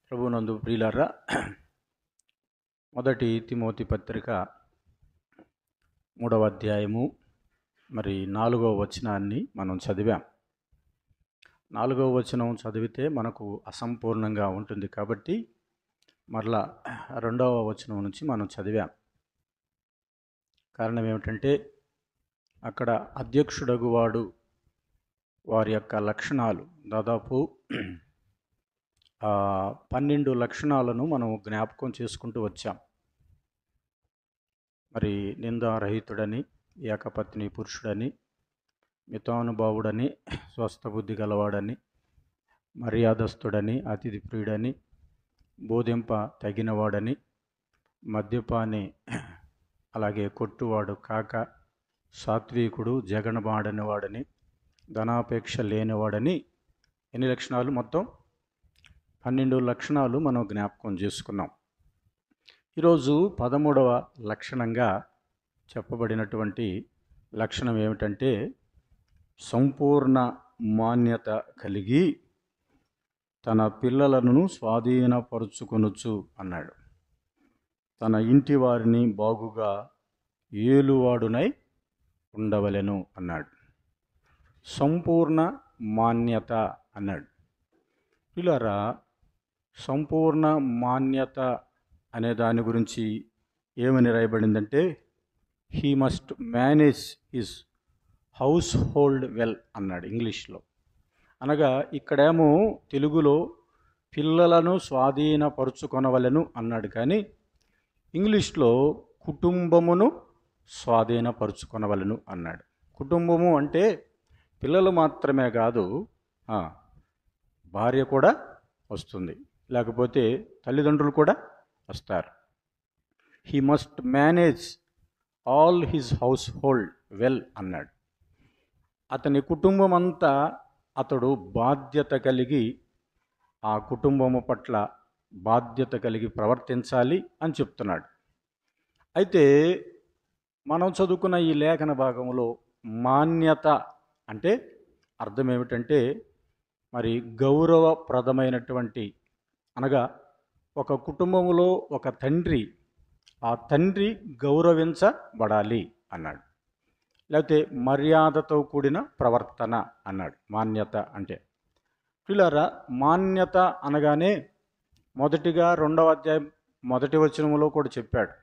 ప్రభునందు ప్రియులారా, మొదటి తిమోతి పత్రిక 3వ అధ్యాయము 4వ వచనాన్ని మనం చదివాం. 4వ వచనం చదివితే మనకు అసంపూర్ణంగా ఉంటుంది కాబట్టి మరలా 2వ వచనం నుంచి మనం చదివాం. కారణం ఏమిటంటే అక్కడ అధ్యక్షుడగువాడు వారి యొక్క లక్షణాలు దాదాపు 12 లక్షణాలను మనం జ్ఞాపకం చేసుకుంటూ వచ్చాం. నిందారహితుడని, ఏకపత్ని పురుషుడని, మితానుభావుడని, స్వస్థబుద్ధి గలవాడని, మర్యాదస్తుడని, అతిథి ప్రియుడని, బోధింప తగినవాడని, మద్యపాని అలాగే కొట్టువాడు కాక, సాత్వికుడు, జగడమాడనివాడని, ధనాపేక్ష లేనివాడని, ఎన్ని లక్షణాలు? మొత్తం 12 లక్షణాలు మనం జ్ఞాపకం చేసుకున్నాం. ఈరోజు 13వ లక్షణంగా చెప్పబడినటువంటి లక్షణం ఏమిటంటే సంపూర్ణ మాన్యత కలిగి తన పిల్లలను స్వాధీనపరుచుకొనుచు అన్నాడు. తన ఇంటి వారిని బాగుగా ఏలువాడునై ఉండవలెను అన్నాడు. సంపూర్ణ మాన్యత అన్నాడు. పిల్లరా, సంపూర్ణ మాన్యత అనే దాని గురించి ఏమని రాయబడిందంటే he must manage his household well అన్నాడు ఇంగ్లీష్లో. అనగా ఇక్కడేమో తెలుగులో పిల్లలను స్వాధీనపరుచుకొనవలెను అన్నాడు, కానీ ఇంగ్లీష్లో కుటుంబమును స్వాధీనపరుచుకొనవలెను అన్నాడు. కుటుంబము అంటే పిల్లలు మాత్రమే కాదు, భార్య కూడా వస్తుంది, లేకపోతే తల్లిదండ్రులు కూడా వస్తారు. He must manage all his house hold well అన్నాడు. అతని కుటుంబం అంతా అతడు బాధ్యత కలిగి ఆ కుటుంబము పట్ల బాధ్యత కలిగి ప్రవర్తించాలి అని చెప్తున్నాడు. అయితే మనం చదువుకున్న ఈ లేఖన భాగంలో మాన్యత అంటే అర్థం ఏమిటంటే గౌరవప్రదమైనటువంటి, అనగా ఒక కుటుంబంలో ఒక తండ్రి, ఆ తండ్రి గౌరవించబడాలి అన్నాడు. లేకపోతే మర్యాదతో కూడిన ప్రవర్తన అన్నాడు మాన్యత అంటే. పిల్లరా, మాన్యత అనగానే మొదటిగా 2వ అధ్యాయం 1వ వచనంలో కూడా చెప్పాడు.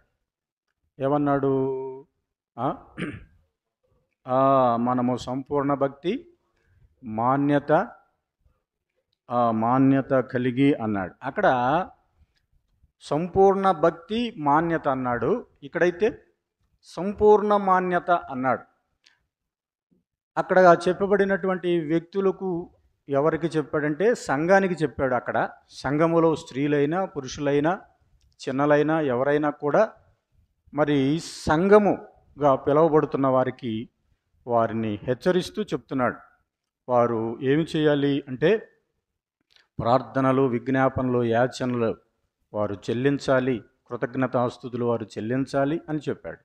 ఏమన్నాడు? మనము సంపూర్ణ భక్తి మాన్యత కలిగి అన్నాడు. అక్కడ సంపూర్ణ భక్తి మాన్యత అన్నాడు, ఇక్కడైతే సంపూర్ణ మాన్యత అన్నాడు. అక్కడ చెప్పబడినటువంటి వ్యక్తులకు ఎవరికి చెప్పాడంటే సంఘానికి చెప్పాడు. అక్కడ సంఘములో స్త్రీలైనా పురుషులైనా చిన్నలైనా ఎవరైనా కూడా సంఘముగా పిలువబడుతున్న వారికి వారిని హెచ్చరిస్తూ చెప్తున్నాడు. వారు ఏమి చేయాలి అంటే ప్రార్థనలు, విజ్ఞాపనలు, యాచనలు వారు చెల్లించాలి, కృతజ్ఞతాస్తుతులు వారు చెల్లించాలి అని చెప్పాడు.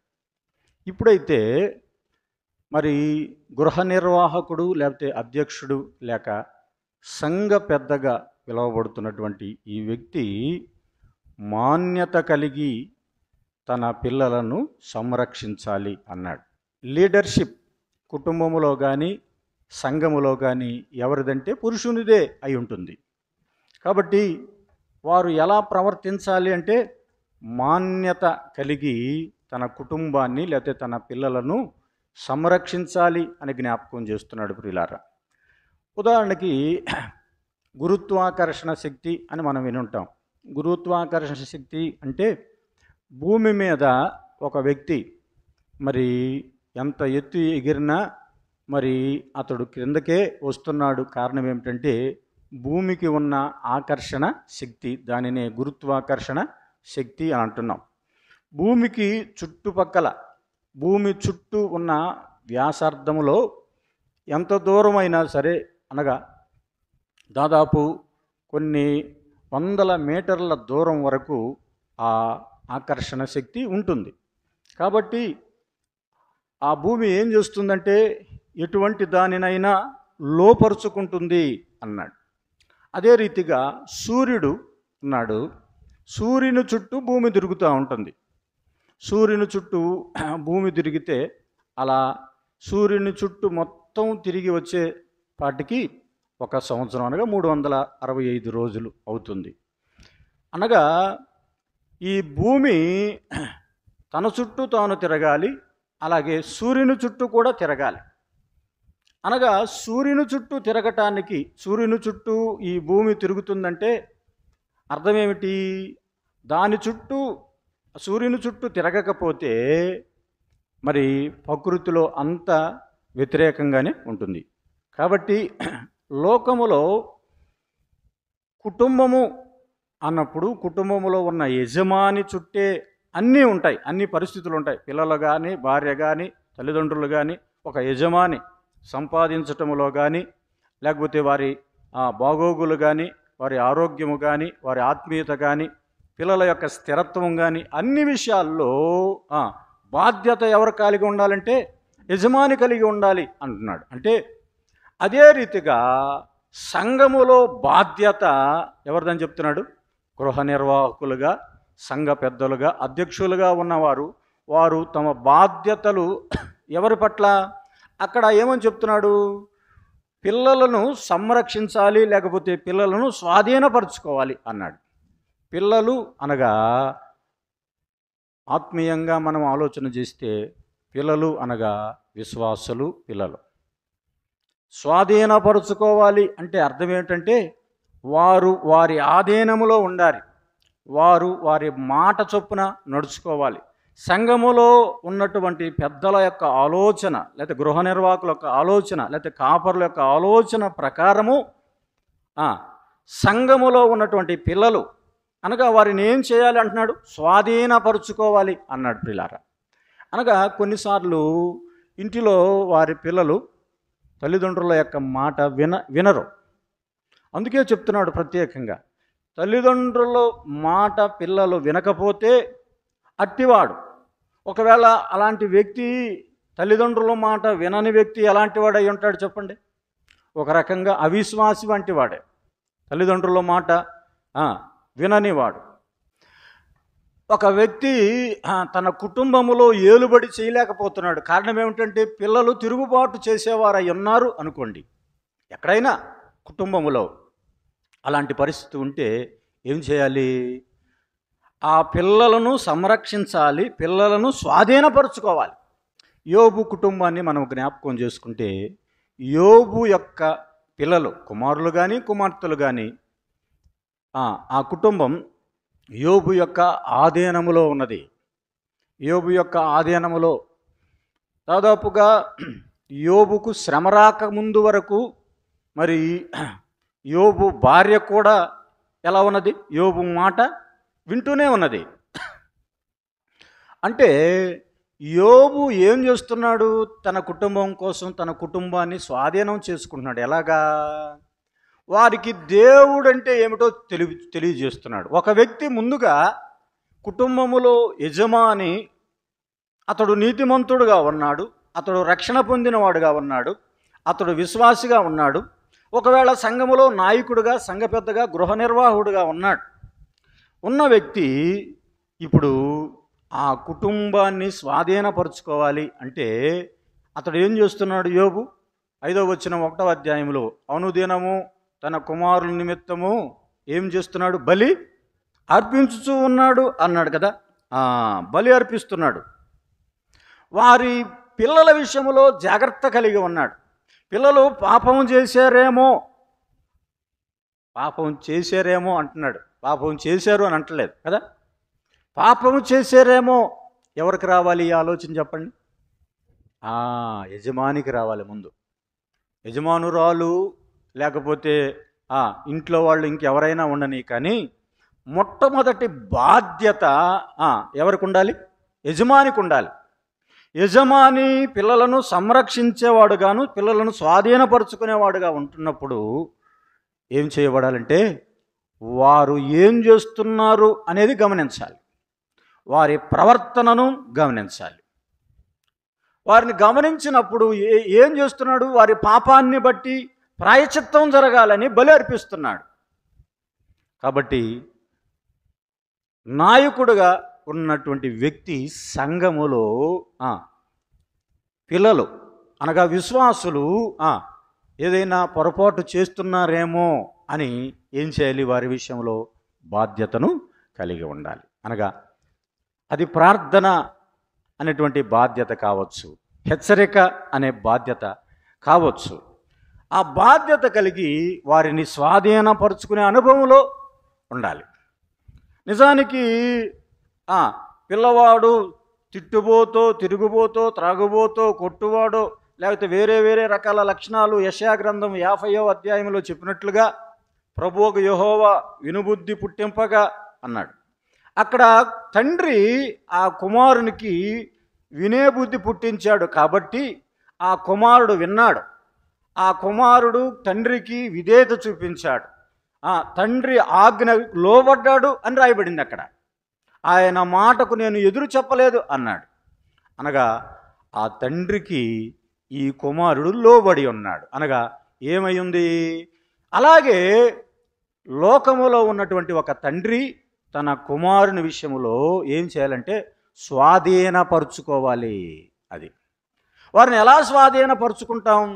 ఇప్పుడైతే గృహ నిర్వాహకుడు లేకపోతే అధ్యక్షుడు లేక సంఘ పెద్దగా పిలువబడుతున్నటువంటి ఈ వ్యక్తి మాన్యత కలిగి తన పిల్లలను సంరక్షించాలి అన్నాడు. లీడర్షిప్ కుటుంబములో కానీ సంఘములో కానీ ఎవరిదంటే పురుషునిదే అయి ఉంటుంది. కాబట్టి వారు ఎలా ప్రవర్తించాలి అంటే మాన్యత కలిగి తన కుటుంబాన్ని లేకపోతే తన పిల్లలను సంరక్షించాలి అని జ్ఞాపకం చేస్తున్నాడు. ప్రియులారా, ఉదాహరణకి గురుత్వాకర్షణ శక్తి అని మనం వినుంటాం. గురుత్వాకర్షణ శక్తి అంటే భూమి మీద ఒక వ్యక్తి ఎంత ఎత్తు ఎగిరినా అతడు క్రిందకే వస్తున్నాడు. కారణం ఏమిటంటే భూమికి ఉన్న ఆకర్షణ శక్తి, దానినే గురుత్వాకర్షణ శక్తి అని అంటున్నాం. భూమికి చుట్టుపక్కల భూమి చుట్టూ ఉన్న వ్యాసార్థములో ఎంత దూరమైనా సరే, అనగా దాదాపు కొన్ని వందల మీటర్ల దూరం వరకు ఆ ఆకర్షణ శక్తి ఉంటుంది. కాబట్టి ఆ భూమి ఏం చేస్తుందంటే ఎటువంటి దానినైనా లోపరుచుకుంటుంది అన్నాడు. అదే రీతిగా సూర్యుడు ఉన్నాడు. సూర్యుని చుట్టూ భూమి తిరుగుతూ ఉంటుంది. సూర్యుని చుట్టూ భూమి తిరిగితే అలా సూర్యుని చుట్టూ మొత్తం తిరిగి వచ్చే పాటికి ఒక సంవత్సరం, అనగా 365 రోజులు అవుతుంది. అనగా ఈ భూమి తన చుట్టూ తాను తిరగాలి, అలాగే సూర్యుని చుట్టూ కూడా తిరగాలి. అనగా సూర్యుని చుట్టూ తిరగటానికి, సూర్యుని చుట్టూ ఈ భూమి తిరుగుతుందంటే అర్థం ఏమిటి? దాని చుట్టూ, సూర్యుని చుట్టూ తిరగకపోతే మరి ప్రకృతిలో అంత వ్యతిరేకంగానే ఉంటుంది. కాబట్టి లోకములో కుటుంబము అన్నప్పుడు కుటుంబములో ఉన్న యజమాని చుట్టే అన్నీ ఉంటాయి, అన్ని పరిస్థితులు ఉంటాయి. పిల్లలు కానీ, భార్య కానీ, తల్లిదండ్రులు కానీ, ఒక యజమాని సంపాదించటములో కానీ, లేకపోతే వారి బాగోగులు కానీ, వారి ఆరోగ్యము కానీ, వారి ఆత్మీయత కానీ, పిల్లల యొక్క స్థిరత్వం కానీ, అన్ని విషయాల్లో బాధ్యత ఎవరు కలిగి ఉండాలంటే యజమాని కలిగి ఉండాలి అంటున్నాడు. అంటే అదే రీతిగా సంఘములో బాధ్యత ఎవరిదని చెప్తున్నాడు? గృహ నిర్వాహకులుగా, సంఘ పెద్దలుగా, అధ్యక్షులుగా ఉన్నవారు, వారు తమ బాధ్యతలు ఎవరి పట్ల, అక్కడ ఏమని చెప్తున్నాడు? పిల్లలను సంరక్షించాలి, లేకపోతే పిల్లలను స్వాధీనపరచుకోవాలి అన్నాడు. పిల్లలు అనగా ఆత్మీయంగా మనం ఆలోచన చేస్తే పిల్లలు అనగా విశ్వాసులు పిల్లలు. స్వాధీనపరుచుకోవాలి అంటే అర్థం ఏంటంటే వారు వారి ఆధీనములో ఉండాలి, వారు వారి మాట చొప్పున నడుచుకోవాలి. సంఘములో ఉన్నటువంటి పెద్దల యొక్క ఆలోచన, లేకపోతే గృహ నిర్వాహకుల యొక్క ఆలోచన, లేకపోతే కాపరుల యొక్క ఆలోచన ప్రకారము సంఘములో ఉన్నటువంటి పిల్లలు అనగా వారిని ఏం చేయాలి అంటున్నాడు? స్వాధీనపరుచుకోవాలి అన్నాడు ప్రియులారా. అనగా కొన్నిసార్లు ఇంటిలో వారి పిల్లలు తల్లిదండ్రుల యొక్క మాట వినరు. అందుకే చెప్తున్నాడు ప్రత్యేకంగా, తల్లిదండ్రుల మాట పిల్లలు వినకపోతే అట్టివాడు. ఒకవేళ అలాంటి వ్యక్తి, తల్లిదండ్రుల మాట వినని వ్యక్తి ఎలాంటి వాడు అయి ఉంటాడు చెప్పండి? ఒక రకంగా అవిశ్వాసి వంటి వాడే, తల్లిదండ్రుల మాట విననివాడు. ఒక వ్యక్తి తన కుటుంబములో ఏలుబడి చేయలేకపోతున్నాడు. కారణం ఏమిటంటే పిల్లలు తిరుగుబాటు చేసేవారై ఉన్నారు అనుకోండి. ఎక్కడైనా కుటుంబములో అలాంటి పరిస్థితి ఉంటే ఏం చేయాలి? ఆ పిల్లలను సంరక్షించాలి, పిల్లలను స్వాధీనపరుచుకోవాలి. యోబు కుటుంబాన్ని మనం జ్ఞాపకం చేసుకుంటే, యోబు యొక్క పిల్లలు, కుమారులు కానీ కుమార్తెలు కానీ, ఆ కుటుంబం యోబు యొక్క ఆధీనములో ఉన్నది. యోబు యొక్క ఆధీనములో దాదాపుగా యోబుకు శ్రమ రాకముందు వరకు మరి యోబు భార్య కూడా ఎలా ఉన్నది? యోబు మాట వింటూనే ఉన్నది. అంటే యోబు ఏం చేస్తున్నాడు? తన కుటుంబం కోసం తన కుటుంబాన్ని స్వాధీనం చేసుకుంటున్నాడు. ఎలాగా? వారికి దేవుడు అంటే ఏమిటో తెలియజేస్తున్నాడు. ఒక వ్యక్తి ముందుగా కుటుంబములో యజమాని, అతడు నీతిమంతుడుగా ఉన్నాడు, అతడు రక్షణ పొందినవాడుగా ఉన్నాడు, అతడు విశ్వాసిగా ఉన్నాడు. ఒకవేళ సంఘములో నాయకుడుగా, సంఘ పెద్దగా, గృహ నిర్వాహకుడుగా ఉన్నాడు. ఉన్న వ్యక్తి ఇప్పుడు ఆ కుటుంబాన్ని స్వాధీనపరుచుకోవాలి అంటే అతడు ఏం చేస్తున్నాడు? యోబు 5వ వచనం 1వ అధ్యాయంలో అనుదినము తన కుమారుల నిమిత్తము ఏం చేస్తున్నాడు? బలి అర్పించుచూ ఉన్నాడు అన్నాడు కదా. బలి అర్పిస్తున్నాడు. వారి పిల్లల విషయంలో జాగ్రత్త కలిగి ఉన్నాడు. పిల్లలు పాపం చేశారేమో అంటున్నాడు. పాపం చేశారు అని అంటలేదు కదా. పాపం చేశారేమో ఎవరికి రావాలి ఈ ఆలోచన చెప్పండి? యజమానికి రావాలి ముందు. యజమానురాలు లేకపోతే ఇంట్లో వాళ్ళు ఇంకెవరైనా ఉండని, కానీ మొట్టమొదటి బాధ్యత ఎవరికి ఉండాలి? యజమానికి ఉండాలి. యజమాని పిల్లలను సంరక్షించేవాడుగాను, పిల్లలను స్వాధీనపరుచుకునేవాడుగా ఉంటున్నప్పుడు ఏం చేయబడాలంటే వారు ఏం చేస్తున్నారు అనేది గమనించాలి, వారి ప్రవర్తనను గమనించాలి. వారిని గమనించినప్పుడు ఏం చేస్తున్నాడు? వారి పాపాన్ని బట్టి ప్రాయశ్చిత్తం జరగాలని బలి అర్పిస్తున్నాడు. కాబట్టి నాయకుడుగా ఉన్నటువంటి వ్యక్తి సంఘములో పిల్లలు అనగా విశ్వాసులు ఏదైనా పొరపాటు చేస్తున్నారేమో అని ఏం చేయాలి? వారి విషయంలో బాధ్యతను కలిగి ఉండాలి. అనగా అది ప్రార్థన అనేటువంటి బాధ్యత కావచ్చు, హెచ్చరిక అనే బాధ్యత కావచ్చు. ఆ బాధ్యత కలిగి వారిని స్వాధీనపరుచుకునే అనుభవంలో ఉండాలి. నిజానికి పిల్లవాడు తిట్టుబోతో, తిరుగుబోతో, త్రాగుబోతో, కొట్టువాడో, లేకపోతే వేరే వేరే రకాల లక్షణాలు యెషయా గ్రంథం 50వ అధ్యాయంలో చెప్పినట్లుగా ప్రభువుకు యెహోవా వినుబుద్ధి పుట్టింపగా అన్నాడు. అక్కడ తండ్రి ఆ కుమారునికి వినే బుద్ధి పుట్టించాడు కాబట్టి ఆ కుమారుడు విన్నాడు. ఆ కుమారుడు తండ్రికి విధేయత చూపించాడు. తండ్రి ఆజ్ఞ లోబడ్డాడు అని రాయబడింది అక్కడ. ఆయన మాటకు నేను ఎదురు చెప్పలేదు అన్నాడు. అనగా ఆ తండ్రికి ఈ కుమారుడు లోబడి ఉన్నాడు. అనగా ఏమై ఉంది? అలాగే లోకములో ఉన్నటువంటి ఒక తండ్రి తన కుమారుని విషయంలో ఏం చేయాలంటే స్వాధీనపరుచుకోవాలి. అది వారిని ఎలా స్వాధీనపరుచుకుంటాం?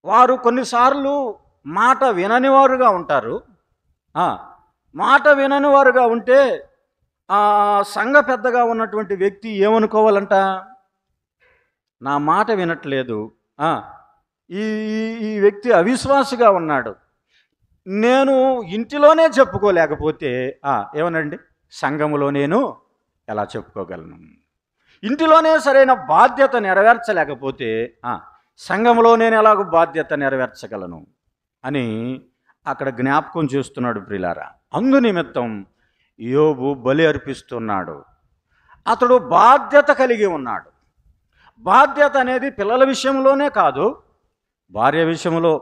వారు కొన్నిసార్లు మాట వినని వారుగా ఉంటారు. మాట వినని వారుగా ఉంటే సంఘ పెద్దగా ఉన్నటువంటి వ్యక్తి ఏమనుకోవాలంట? నా మాట వినట్లేదు, ఈ వ్యక్తి అవిశ్వాసిగా ఉన్నాడు, నేను ఇంటిలోనే చెప్పుకోలేకపోతే ఏమనండి సంఘములో నేను ఎలా చెప్పుకోగలను? ఇంటిలోనే సరైన బాధ్యత నెరవేర్చలేకపోతే సంఘములో నేను ఎలాగో బాధ్యత నెరవేర్చగలను అని అక్కడ జ్ఞాపకం చేస్తున్నాడు ప్రియులారా. అందునిమిత్తం యోబు బలి అర్పిస్తున్నాడు. అతడు బాధ్యత కలిగి ఉన్నాడు. బాధ్యత అనేది పిల్లల విషయంలోనే కాదు, భార్య విషయంలో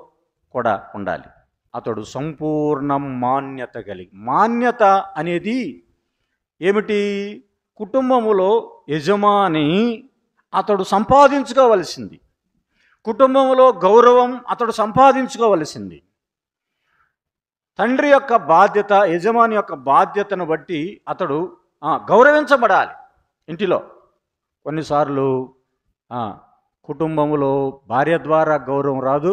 కూడా ఉండాలి. అతడు సంపూర్ణ మాన్యత కలిగి, మాన్యత అనేది ఏమిటి? కుటుంబములో యజమాని అతడు సంపాదించుకోవలసింది, కుటుంబంలో గౌరవం అతడు సంపాదించుకోవలసింది. తండ్రి యొక్క బాధ్యత, యజమాని యొక్క బాధ్యతను బట్టి అతడు గౌరవించబడాలి. ఇంటిలో కొన్నిసార్లు కుటుంబంలో భార్య ద్వారా గౌరవం రాదు,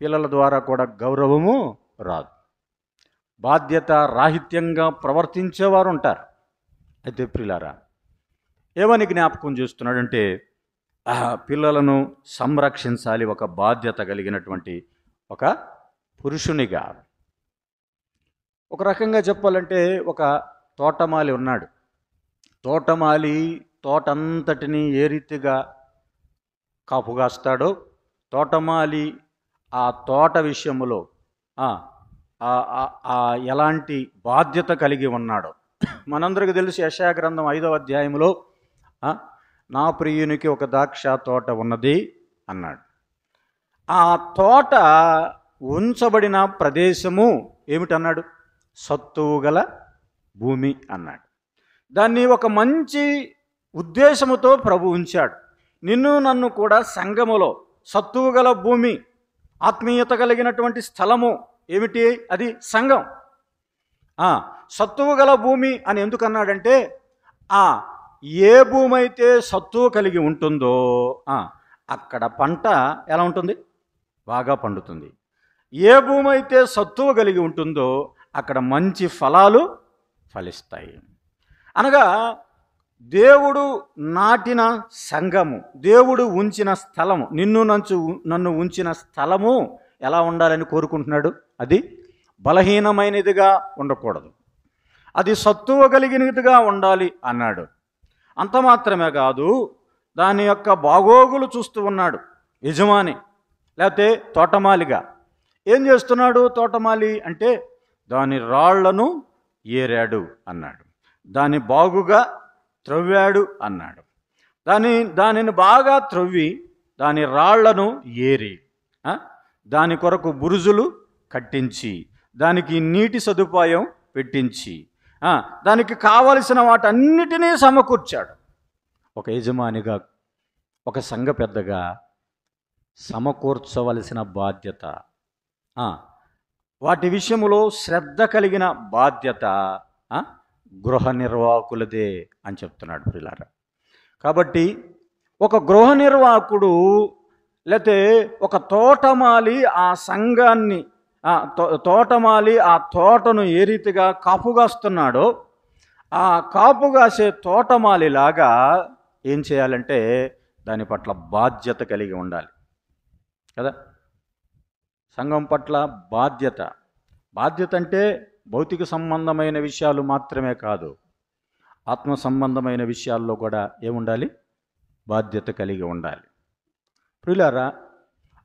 పిల్లల ద్వారా కూడా గౌరవము రాదు. బాధ్యత రాహిత్యంగా ప్రవర్తించేవారు ఉంటారు. అయితే ప్రియులారా, ఏమని జ్ఞాపకం చేస్తున్నాడంటే పిల్లలను సంరక్షించాలి ఒక బాధ్యత కలిగినటువంటి ఒక పురుషునిగా. ఒక రకంగా చెప్పాలంటే ఒక తోటమాలి ఉన్నాడు. తోటమాలి తోటంతటిని ఏ రీతిగా కాపుగాస్తాడో, తోటమాలి ఆ తోట విషయంలో ఎలాంటి బాధ్యత కలిగి ఉన్నాడో మనందరికీ తెలుసు. యెషయా గ్రంథం 5వ అధ్యాయంలో నా ప్రియునికి ఒక ద్రాక్ష తోట ఉన్నది అన్నాడు. ఆ తోట ఉంచబడిన ప్రదేశము ఏమిటన్నాడు? సత్తువు గల భూమి అన్నాడు. దాన్ని ఒక మంచి ఉద్దేశముతో ప్రభు ఉంచాడు. నిన్ను నన్ను కూడా సంఘములో సత్తువు గల భూమి, ఆత్మీయత కలిగినటువంటి స్థలము ఏమిటి? అది సంఘం. సత్తువు గల భూమి అని ఎందుకన్నాడంటే ఏ భూమి అయితే సత్తువు కలిగి ఉంటుందో అక్కడ పంట ఎలా ఉంటుంది? బాగా పండుతుంది. ఏ భూమి అయితే సత్తువు కలిగి ఉంటుందో అక్కడ మంచి ఫలాలు ఫలిస్తాయి. అనగా దేవుడు నాటిన సంఘము, దేవుడు ఉంచిన స్థలము, నన్ను ఉంచిన స్థలము ఎలా ఉండాలని కోరుకుంటున్నాడు? అది బలహీనమైనదిగా ఉండకూడదు, అది సత్తువ కలిగినదిగా ఉండాలి అన్నాడు. అంత మాత్రమే కాదు, దాని యొక్క బాగోగులు చూస్తూ ఉన్నాడు యజమాని, లేకపోతే తోటమాలిగా. ఏం చేస్తున్నాడు తోటమాలి అంటే దాని రాళ్లను ఏరాడు అన్నాడు, దాన్ని బాగుగా త్రవ్వాడు అన్నాడు. దానిని బాగా త్రవ్వి దాని రాళ్లను ఏరి దాని కొరకు బురుజులు కట్టించి దానికి నీటి సదుపాయం పెట్టించి దానికి కావలసిన వాటన్నిటినీ సమకూర్చాడు. ఒక యజమానిగా ఒక సంఘ పెద్దగా సమకూర్చవలసిన బాధ్యత, వాటి విషయంలో శ్రద్ధ కలిగిన బాధ్యత గృహ నిర్వాహకులదే అని చెప్తున్నాడు ప్రియులారా. కాబట్టి ఒక గృహ నిర్వాహకుడు లేతే ఒక తోటమాలి ఆ సంఘాన్ని తోటమాలి ఆ తోటను ఏ రీతిగా కాపుగాస్తున్నాడో ఆ కాపుగాసే తోటమాలిలాగా ఏం చేయాలంటే దాని పట్ల బాధ్యత కలిగి ఉండాలి కదా. సంఘం పట్ల బాధ్యత అంటే భౌతిక సంబంధమైన విషయాలు మాత్రమే కాదు, ఆత్మ సంబంధమైన విషయాల్లో కూడా ఏముండాలి? బాధ్యత కలిగి ఉండాలి. ప్రియులారా,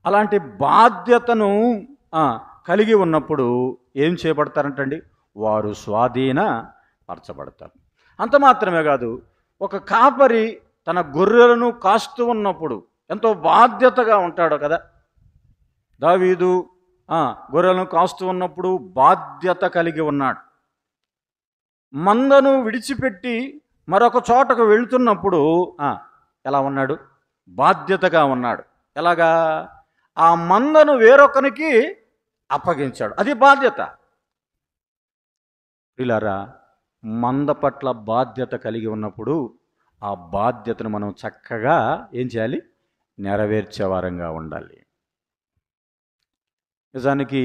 అలాంటి బాధ్యతను కలిగి ఉన్నప్పుడు ఏం చేయబడతారంటండి? వారు స్వాధీనపరచబడతారు. అంత మాత్రమే కాదు, ఒక కాపరి తన గొర్రెలను కాస్తూ ఉన్నప్పుడు ఎంతో బాధ్యతగా ఉంటాడు కదా. దావీదు గొర్రెలను కాస్తూ ఉన్నప్పుడు బాధ్యత కలిగి ఉన్నాడు. మందను విడిచిపెట్టి మరొక చోటకు వెళుతున్నప్పుడు ఎలా ఉన్నాడు? బాధ్యతగా ఉన్నాడు. ఎలాగా? ఆ మందను వేరొకరికి అప్పగించాడు. అది బాధ్యత. ప్రియులారా, మంద పట్ల బాధ్యత కలిగి ఉన్నప్పుడు ఆ బాధ్యతను మనం చక్కగా ఏం చేయాలి? నెరవేర్చేవారంగా ఉండాలి. నిజానికి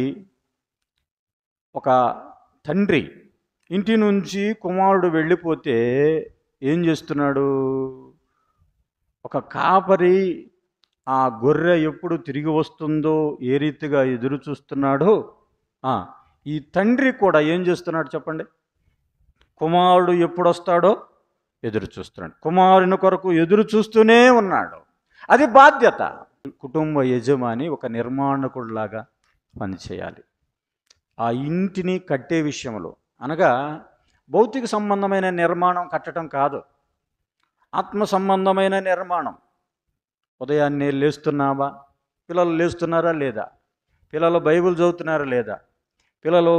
ఒక తండ్రి ఇంటి నుంచి కుమారుడు వెళ్ళిపోతే ఏం చేస్తున్నాడు? ఒక కాపరి ఆ గొర్రె ఎప్పుడు తిరిగి వస్తుందో ఏ రీతిగా ఎదురు చూస్తున్నాడో ఈ తండ్రి కూడా ఏం చేస్తున్నాడు చెప్పండి? కుమారుడు ఎప్పుడు వస్తాడో ఎదురు చూస్తున్నాడు. కుమారుని కొరకు ఎదురు చూస్తూనే ఉన్నాడు. అది బాధ్యత. కుటుంబ యజమాని ఒక నిర్మాణకుడిలాగా పనిచేయాలి. ఆ ఇంటిని కట్టే విషయంలో, అనగా భౌతిక సంబంధమైన నిర్మాణం కట్టడం కాదు, ఆత్మ సంబంధమైన నిర్మాణం. ఉదయాన్నే లేస్తున్నావా? పిల్లలు లేస్తున్నారా లేదా? పిల్లలు బైబిల్ చదువుతున్నారా లేదా? పిల్లలు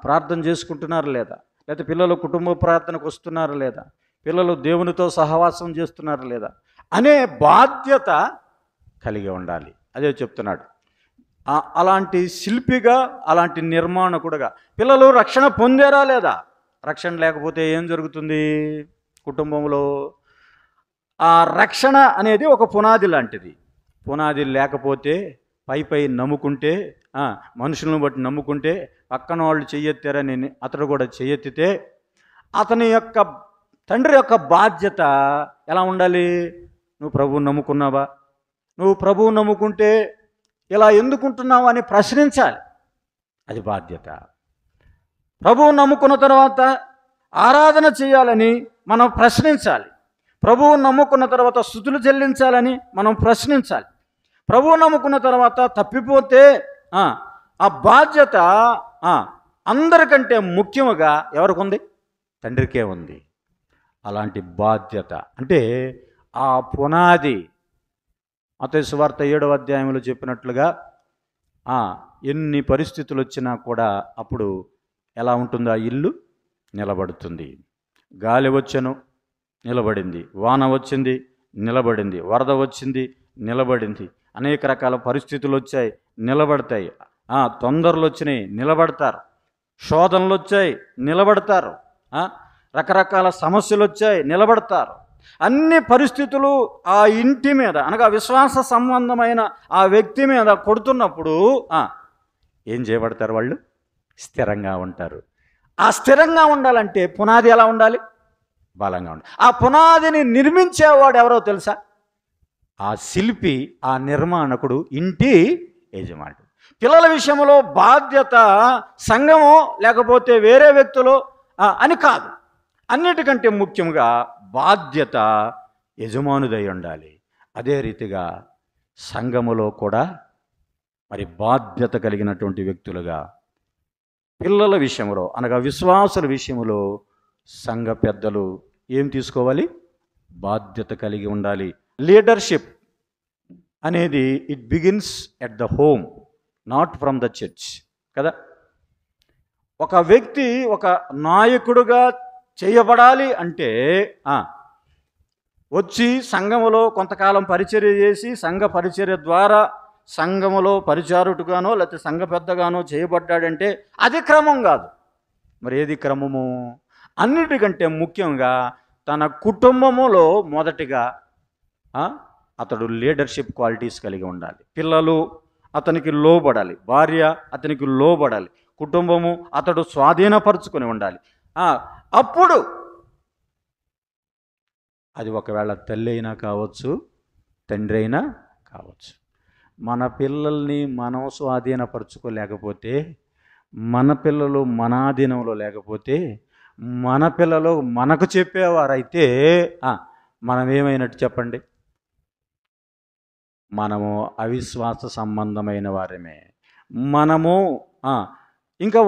ప్రార్థన చేసుకుంటున్నారా లేదా? లేకపోతే పిల్లలు కుటుంబ ప్రార్థనకు వస్తున్నారా లేదా? పిల్లలు దేవునితో సహవాసం చేస్తున్నారా లేదా అనే బాధ్యత కలిగి ఉండాలి. అదే చెప్తున్నాడు. అలాంటి శిల్పిగా, అలాంటి నిర్మాణకుడుగా పిల్లలు రక్షణ పొందారా లేదా? రక్షణ లేకపోతే ఏం జరుగుతుంది కుటుంబంలో? ఆ రక్షణ అనేది ఒక పునాది లాంటిది. పునాది లేకపోతే పై నమ్ముకుంటే, మనుషులను బట్టి నమ్ముకుంటే, పక్కన వాళ్ళు చెయ్యెత్తారని అతడు కూడా చెయ్యెత్తితే అతని యొక్క తండ్రి యొక్క బాధ్యత ఎలా ఉండాలి? నువ్వు ప్రభువుని నమ్ముకున్నావా? నువ్వు ప్రభువుని నమ్ముకుంటే ఇలా ఎందుకుంటున్నావు అని ప్రశ్నించాలి. అది బాధ్యత. ప్రభువుని నమ్ముకున్న తర్వాత ఆరాధన చేయాలని మనం ప్రశ్నించాలి. ప్రభువుని నమ్ముకున్న తర్వాత స్తుతులు చెల్లించాలని మనం ప్రశ్నించాలి. ప్రభువుని నమ్ముకున్న తర్వాత తప్పిపోతే ఆ బాధ్యత అందరికంటే ముఖ్యంగా ఎవరికి ఉంది? తండ్రికే ఉంది. అలాంటి బాధ్యత అంటే ఆ పునాది మత్తయి సువార్త 7వ అధ్యాయంలో చెప్పినట్లుగా ఎన్ని పరిస్థితులు వచ్చినా కూడా అప్పుడు ఎలా ఉంటుంది? ఆ ఇల్లు నిలబడుతుంది. గాలి వచ్చెను, నిలబడింది. వాన వచ్చింది, నిలబడింది. వరద వచ్చింది, నిలబడింది. అనేక రకాల పరిస్థితులు వచ్చాయి, నిలబడతాయి. తొందరలు వచ్చినాయి, నిలబడతారు. శోధనలు వచ్చాయి, నిలబడతారు. రకరకాల సమస్యలు వచ్చాయి, నిలబడతారు. అన్ని పరిస్థితులు ఆ ఇంటి మీద, అనగా విశ్వాస సంబంధమైన ఆ వ్యక్తి మీద కొడుతున్నప్పుడు ఏం చేయబడతారు? వాళ్ళు స్థిరంగా ఉంటారు. ఆ స్థిరంగా ఉండాలంటే పునాది ఎలా ఉండాలి? బలంగా ఉండాలి. ఆ పునాదిని నిర్మించేవాడు ఎవరో తెలుసా? ఆ శిల్పి, ఆ నిర్మాణకుడు, ఇంటి యజమానుడు. పిల్లల విషయంలో బాధ్యత సంఘమో లేకపోతే వేరే వ్యక్తులు అని కాదు, అన్నిటికంటే ముఖ్యంగా బాధ్యత యజమానుదై ఉండాలి. అదే రీతిగా సంఘములో కూడా మరి బాధ్యత కలిగినటువంటి వ్యక్తులుగా పిల్లల విషయంలో, అనగా విశ్వాసుల విషయంలో సంఘ పెద్దలు ఏం తీసుకోవాలి? బాధ్యత కలిగి ఉండాలి. లీడర్షిప్ అనేది it begins at the home, not from the church కదా. ఒక వ్యక్తి ఒక నాయకుడుగా చేయబడాలి అంటే వచ్చి సంఘములో కొంతకాలం పరిచర్య చేసి సంఘ పరిచర్య ద్వారా సంఘములో పరిచారుడుగానో లేకపోతే సంఘ పెద్దగానో చేయబడ్డాడంటే అది క్రమం కాదు. మరి ఏది క్రమము? అన్నిటికంటే ముఖ్యంగా తన కుటుంబములో మొదటిగా అతడు లీడర్షిప్ క్వాలిటీస్ కలిగి ఉండాలి. పిల్లలు అతనికి లోబడాలి, భార్య అతనికి లోబడాలి, కుటుంబము అతడు స్వాధీనపరుచుకొని ఉండాలి. అప్పుడు అది ఒకవేళ తల్లి అయినా కావచ్చు, తండ్రి అయినా కావచ్చు. మన పిల్లల్ని మనం స్వాధీనపరచుకోలేకపోతే, మన పిల్లలు మన ఆధీనంలో లేకపోతే, మన పిల్లలు మనకు చెప్పేవారైతే మనం ఏమైనట్టు చెప్పండి? మనము అవిశ్వాస సంబంధమైన వారమే. మనము ఇంకా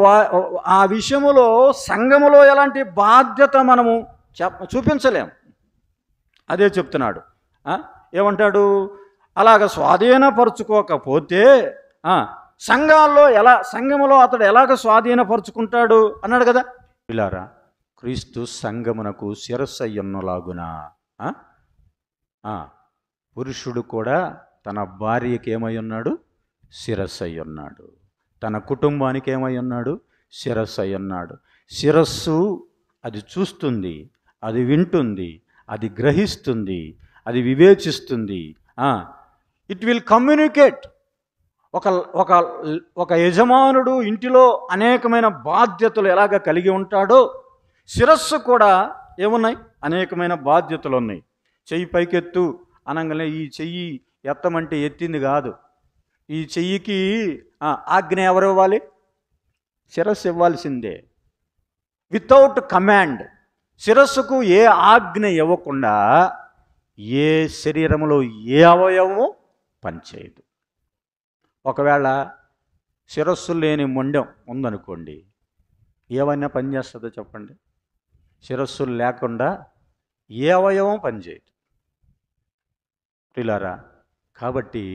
ఆ విషయములో సంఘములో ఎలాంటి బాధ్యత మనము చూపించలేం. అదే చెప్తున్నాడు. ఏమంటాడు? అలాగ స్వాధీనపరుచుకోకపోతే సంఘములో అతడు ఎలాగ స్వాధీనపరుచుకుంటాడు అన్నాడు కదా. పిల్లారా, క్రీస్తు సంఘమునకు శిరస్సు అయ్యున్నలాగున పురుషుడు కూడా తన భార్యకి ఏమై ఉన్నాడు? శిరస్సు అయి ఉన్నాడు. తన కుటుంబానికి ఏమై ఉన్నాడు? శిరస్సు అయి ఉన్నాడు. శిరస్సు అది చూస్తుంది, అది వింటుంది, అది గ్రహిస్తుంది, అది వివేచిస్తుంది. It will communicate. ఒక యజమానుడు ఇంటిలో అనేకమైన బాధ్యతలు ఎలాగ కలిగి ఉంటాడో శిరస్సు కూడా ఏమున్నాయి? అనేకమైన బాధ్యతలు ఉన్నాయి. చెయ్యి పైకెత్తు అనగానే ఈ చెయ్యి ఎత్తమంటే ఎత్తింది కాదు. ఈ చెయ్యికి ఆజ్ఞ ఎవరు ఇవ్వాలి? శిరస్సు ఇవ్వాల్సిందే. వితౌట్ కమాండ్ శిరస్సుకు ఏ ఆజ్ఞ ఇవ్వకుండా ఏ శరీరంలో ఏ అవయవము పనిచేయదు. ఒకవేళ శిరస్సు లేని మొండెం ఉందనుకోండి, ఏమైనా పనిచేస్తుందో చెప్పండి? శిరస్సు లేకుండా ఏ అవయవం పనిచేయదు. పిల్లారా, కాబట్టి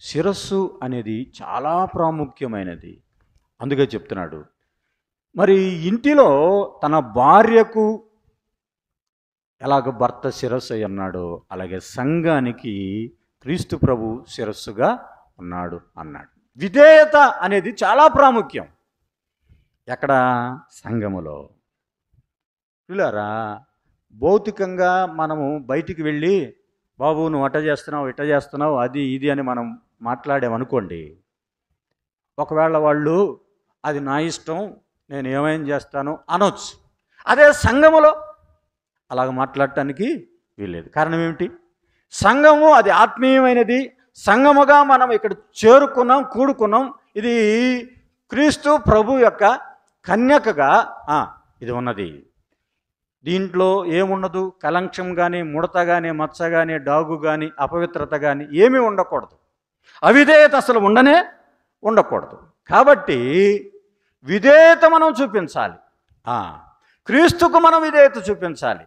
శిరస్సు అనేది చాలా ప్రాముఖ్యమైనది. అందుకే చెప్తున్నాడు. మరి ఇంటిలో తన భార్యకు ఎలాగ భర్త శిరస్సు అయి ఉన్నాడో అలాగే సంఘానికి క్రీస్తు ప్రభు శిరస్సుగా ఉన్నాడు అన్నాడు. విధేయత అనేది చాలా ప్రాముఖ్యం. ఎక్కడ? సంఘములో. పిల్లారా, భౌతికంగా మనము బయటికి వెళ్ళి బాబు నువ్వు అట్ట చేస్తున్నావు, ఇట్ట చేస్తున్నావు, అది ఇది అని మనం మాట్లాడామనుకోండి, ఒకవేళ వాళ్ళు అది నా ఇష్టం, నేను ఏమైనా చేస్తాను అనొచ్చు. అదే సంఘములో అలాగ మాట్లాడటానికి వీల్లేదు. కారణం ఏమిటి? సంఘము అది ఆత్మీయమైనది. సంఘముగా మనం ఇక్కడ చేరుకున్నాం, కూడుకున్నాం. ఇది క్రీస్తు ప్రభు యొక్క కన్యకగా ఇది ఉన్నది. దీంట్లో ఏముండదు? కలంక్షం కానీ, ముడత కానీ, మచ్చ కానీ, డాగు కానీ, అపవిత్రత కానీ ఏమీ ఉండకూడదు. అవిధేయత అసలు ఉండకూడదు. కాబట్టి విధేయత మనం చూపించాలి. క్రీస్తుకు మనం విధేయత చూపించాలి.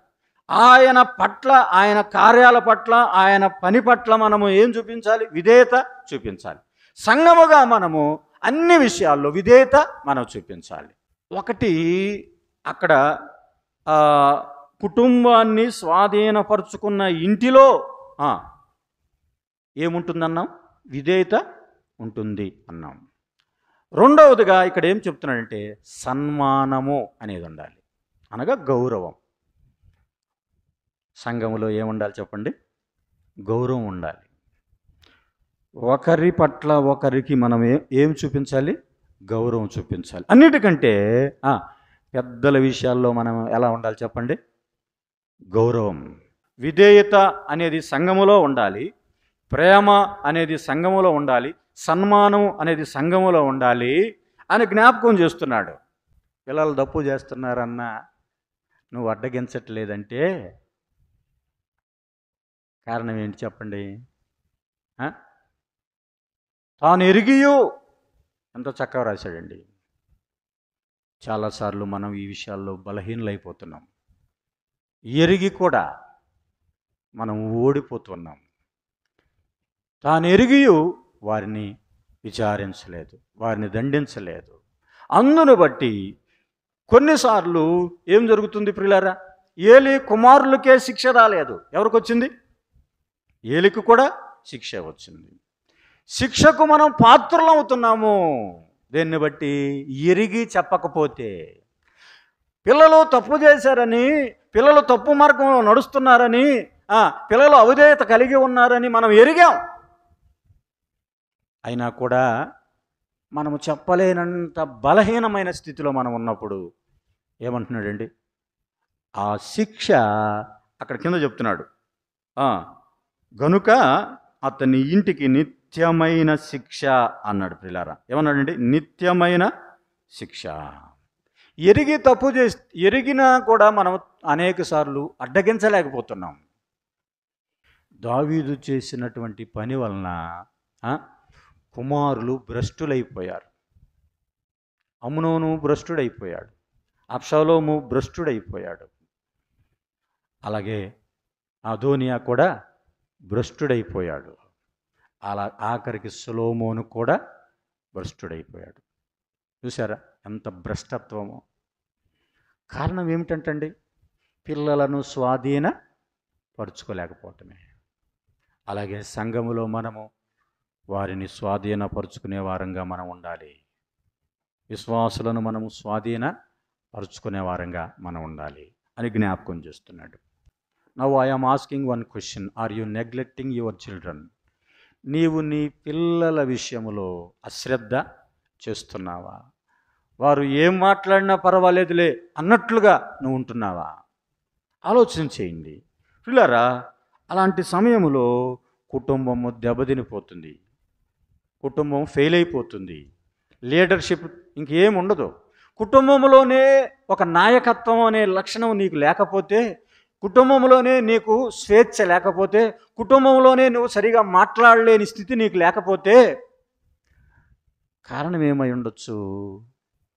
ఆయన పట్ల, ఆయన కార్యాల పట్ల, ఆయన పని పట్ల మనము ఏం చూపించాలి? విధేయత చూపించాలి. సంఘముగా మనము అన్ని విషయాల్లో విధేయత మనం చూపించాలి. ఒకటి అక్కడ కుటుంబాన్ని స్వాధీనపరుచుకున్న ఇంటిలో ఏముంటుందన్నాం? విధేయత ఉంటుంది అన్నాం. రెండవదిగా ఇక్కడ ఏం చెప్తున్నాడంటే సన్మానము అనేది ఉండాలి, అనగా గౌరవం. సంఘములో ఏముండాలి చెప్పండి? గౌరవం ఉండాలి. ఒకరి పట్ల ఒకరికి మనం ఏం చూపించాలి? గౌరవం చూపించాలి. అన్నిటికంటే పెద్దల విషయాల్లో మనం ఎలా ఉండాలి చెప్పండి? గౌరవం. విధేయత అనేది సంఘములో ఉండాలి, ప్రేమ అనేది సంఘములో ఉండాలి, సన్మానం అనేది సంఘములో ఉండాలి అని జ్ఞాపకం చేస్తున్నాడు. పిల్లలు తప్పు చేస్తున్నారన్నా నువ్వు అడ్డగించట్లేదంటే కారణం ఏంటి చెప్పండి? తాను ఎరిగియు, ఎంతో చక్కగా రాశాడండి. చాలాసార్లు మనం ఈ విషయాల్లో బలహీనలైపోతున్నాం. ఎరిగి కూడా మనం ఓడిపోతున్నాం. తాను ఎరిగియు వారిని విచారించలేదు, వారిని దండించలేదు. అందును బట్టి కొన్నిసార్లు ఏం జరుగుతుంది ప్రియులారా? ఏలి కుమారులకే శిక్ష రాలేదు. ఎవరికి వచ్చింది? ఏలికి కూడా శిక్ష వచ్చింది. శిక్షకు మనం పాత్రలవుతున్నాము. దేన్ని బట్టి? ఎరిగి చెప్పకపోతే. పిల్లలు తప్పు చేశారని, పిల్లలు తప్పు మార్గంలో నడుస్తున్నారని, పిల్లలు అవిధేయత కలిగి ఉన్నారని మనం ఎరిగాం. అయినా కూడా మనము చెప్పలేనంత బలహీనమైన స్థితిలో మనం ఉన్నప్పుడు ఏమంటున్నాడండి? ఆ శిక్ష అక్కడ కింద చెప్తున్నాడు, గనుక అతని ఇంటికి నిత్యమైన శిక్ష అన్నాడు. ప్రియులారా, ఏమన్నాడండి? నిత్యమైన శిక్ష. ఎరిగి తప్పు ఎరిగినా కూడా మనం అనేక సార్లు అడ్డగించలేకపోతున్నాం. దావీదు చేసినటువంటి పని వలన కుమారులు భ్రష్టులైపోయారు. అమ్నోను భ్రష్టుడైపోయాడు, అబ్షాలోము భ్రష్టుడైపోయాడు, అలాగే అదోనియా కూడా భ్రష్టుడైపోయాడు, అలా ఆఖరికి సొలొమోను కూడా భ్రష్టుడైపోయాడు. చూసారా ఎంత భ్రష్టత్వమో? కారణం ఏమిటంటండి? పిల్లలను స్వాధీనపరుచుకోలేకపోవటమే. అలాగే సంఘములో మనము వారిని స్వాధీనపరుచుకునే వారంగా మనం ఉండాలి. విశ్వాసులను మనము స్వాధీనపరుచుకునే వారంగా మనం ఉండాలి అని జ్ఞాపకం చేస్తున్నాడు. Now I am asking one question, are you neglecting your children? నీవు నీ పిల్లల విషయంలో అశ్రద్ధ చేస్తున్నావా? వారు ఏం మాట్లాడినా పర్వాలేదులే అన్నట్లుగా నువ్వు ఉంటున్నావా? ఆలోచన చేయండి పిల్లరా. అలాంటి సమయంలో కుటుంబము దెబ్బతినిపోతుంది, కుటుంబం ఫెయిల్ అయిపోతుంది, లీడర్షిప్ ఇంకేం ఉండదు. కుటుంబంలోనే ఒక నాయకత్వం అనే లక్షణం నీకు లేకపోతే, కుటుంబంలోనే నీకు స్వేచ్ఛ లేకపోతే, కుటుంబంలోనే నువ్వు సరిగా మాట్లాడలేని స్థితి నీకు లేకపోతే కారణం ఏమై ఉండొచ్చు?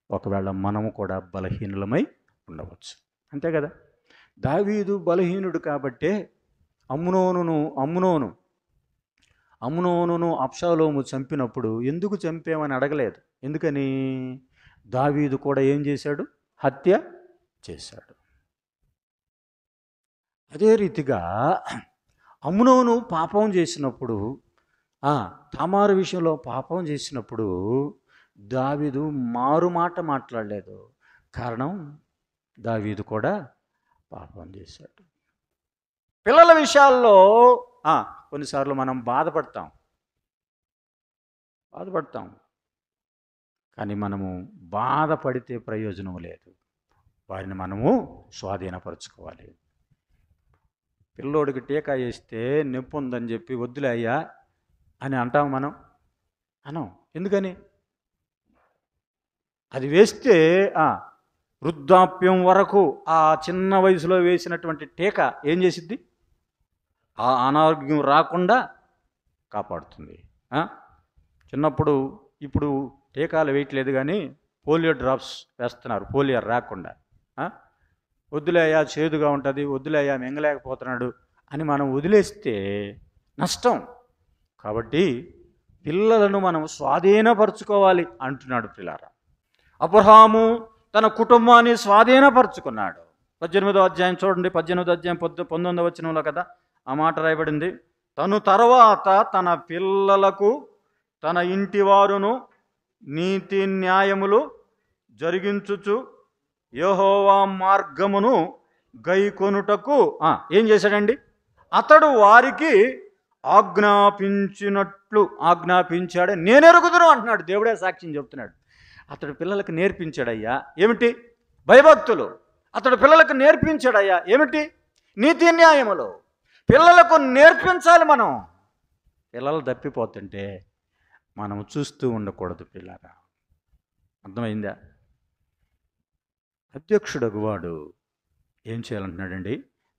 ఒకవేళ మనము కూడా బలహీనులమై ఉండవచ్చు. అంతే కదా? దావీదు బలహీనుడు కాబట్టే అమ్నోనును అబ్షాలోము చంపినప్పుడు ఎందుకు చంపేమని అడగలేదు. ఎందుకని? దావీదు కూడా ఏం చేశాడు? హత్య చేశాడు. అదే రీతిగా అమ్నోను పాపం చేసినప్పుడు, తామారు విషయంలో పాపం చేసినప్పుడు దావీదు మారుమాట మాట్లాడలేదు. కారణం, దావీదు కూడా పాపం చేశాడు. పిల్లల విషయాల్లో కొన్నిసార్లు మనం బాధపడతాం, కానీ మనము బాధపడితే ప్రయోజనం లేదు. వారిని మనము స్వాధీనపరచుకోవాలి. పిల్లోడికి టీకా వేస్తే నొప్పి ఉందని చెప్పి వద్దులే అయ్యా అని అంటాం మనం? అనం. ఎందుకని? అది వేస్తే వృద్ధాప్యం వరకు ఆ చిన్న వయసులో వేసినటువంటి టీకా ఏం చేసిద్ది? ఆ అనారోగ్యం రాకుండా కాపాడుతుంది. చిన్నప్పుడు, ఇప్పుడు టీకాలు వేయట్లేదు కానీ పోలియో డ్రాప్స్ వేస్తున్నారు, పోలియో రాకుండా. వద్దులేయా చేదుగా ఉంటుంది, వద్దులేయా మింగలేకపోతున్నాడు అని మనం వదిలేస్తే నష్టం. కాబట్టి పిల్లలను మనం స్వాధీనపరచుకోవాలి అంటున్నాడు పిల్లారా. అబ్రహాము తన కుటుంబాన్ని స్వాధీనపరచుకున్నాడు. 18వ అధ్యాయం చూడండి, 18వ అధ్యాయం 19వ వచనంలో కదా ఆ మాట రాయబడింది. తను తర్వాత తన పిల్లలకు తన ఇంటి వారును నీతి న్యాయములు జరిగించుచు యెహోవా మార్గమును గైకొనుటకు ఏం చేశాడండి? అతడు వారికి ఆజ్ఞాపించాడు. నేనెరుగుదును అంటున్నాడు. దేవుడే సాక్ష్యం చెప్తున్నాడు. అతడు పిల్లలకు నేర్పించాడయ్యా ఏమిటి? భయభక్తులు. అతడు పిల్లలకు నేర్పించాడయ్యా ఏమిటి? నీతి న్యాయములు. పిల్లలకు నేర్పించాలి మనం. పిల్లలు తప్పిపోతుంటే మనం చూస్తూ ఉండకూడదు పిల్లరా. అర్థమైందా? అధ్యక్షుడగు వాడు ఏం చేయాలంటున్నాడండి?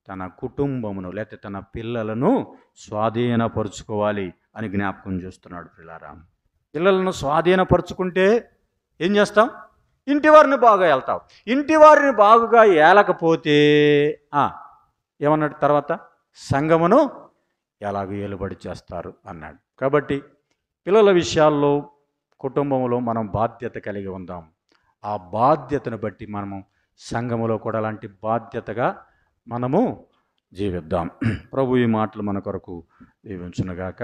తన కుటుంబమును లేకపోతే తన పిల్లలను స్వాధీనపరుచుకోవాలి అని జ్ఞాపకం చేస్తున్నాడు పిల్లారా. పిల్లలను స్వాధీనపరుచుకుంటే ఏం చేస్తాం? ఇంటి వారిని బాగా ఏళ్తాం. ఇంటి వారిని బాగుగా ఏలకపోతే ఏమన్నాడు తర్వాత? సంఘమును ఎలాగ ఏలుబడి చేస్తారు అన్నాడు. కాబట్టి పిల్లల విషయాల్లో కుటుంబంలో మనం బాధ్యత కలిగి ఉందాం. ఆ బాధ్యతను బట్టి మనము సంఘములో కూడా అలాంటి బాధ్యతగా మనము జీవిద్దాం. ప్రభు ఈ మాటలు మన కొరకు దీవించునుగాక.